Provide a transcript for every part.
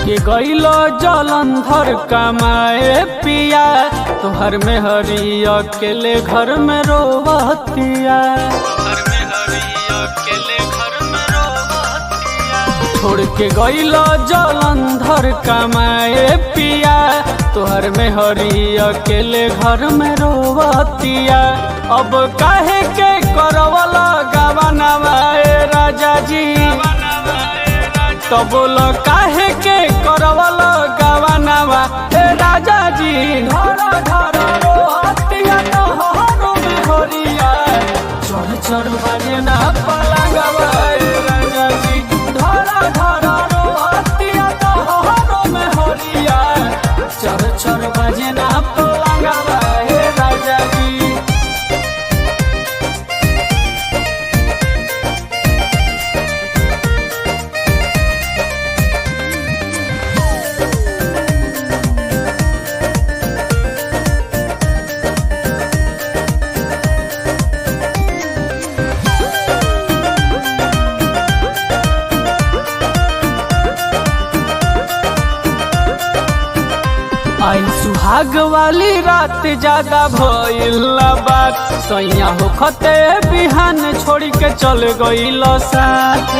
के गईलो जलंधर कमाए पिया, तोहर में हरी अकेले घर में रोवतिया। छोड़ के गईलो जलंधर कमाए पिया, तोहर में हरी अकेले घर में रोवतिया। अब काहे के करवला गवानवा राजा जी, तो बोलो काहे के करवल गवानवा राजा जी। धरा धरा रोहतिया तोहरो में होरिया, चढ़ चढ़ बाजे ना पलंगवा राजा जी। धरा धरा रोहतिया तोहरो में होरिया, चढ़ चढ़ बाजे ना पलंगवा राजा जी। आई सुहाग वाली रात ज्यादा भइल बात, सैया होखते बिहान छोड़ के चल गइल साथ।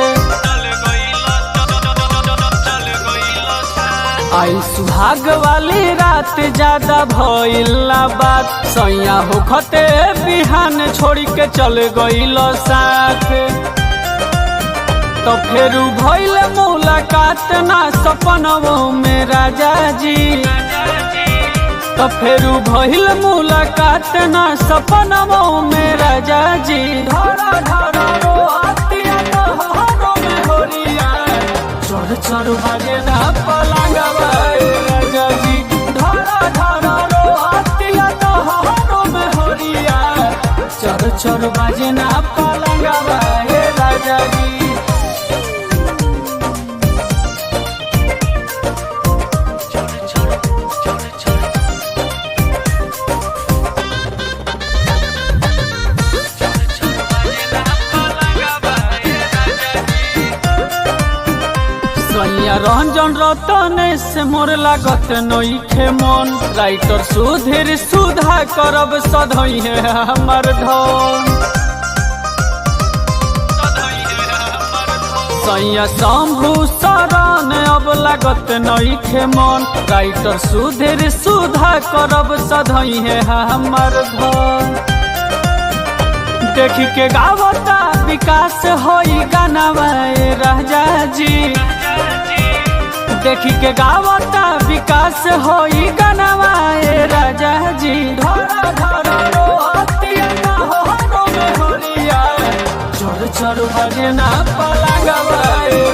आई सुहाग वाली रात ज्यादा भइल बात, सैया होखते बिहान छोड़ के चल गइल साथ। तो फेरू भइल मुलाकात ना सपनों में राजा जी, तो फेरू भइल मुलाकात ना सपनों में राजा जी। धरा धरा रोहतिया तोहरो में होरिया, चढ़ चढ़ बाजे ना पलंगवा राजा जी। धरा धरा रोहतिया तोहरो में होरिया, चढ़ चढ़ बाजे ना पलंगवा राजा जी। रंजन रतन से मोर लागत नइखे मन, राइटर सुधीर सुधा करब सधई है हमर धन। सैया शंभु शरण अब लागत नइखे मन, राइटर सुधीर सुधा करब सधई है हमर धन। देखी के गावता विकास होई गानवा राजा जी, देखी के गावता विकास होई गानवा राजा जी। धरा धरा रोहतिया तोहरो में होरिया, चढ़ चढ़ बाजे ना पलंगवा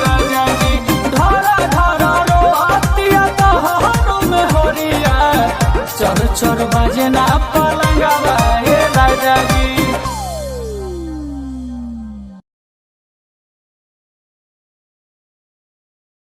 राजा जी। धरा धरा रोहतिया तोहरो में होरिया, चढ़ चढ़ बाजे ना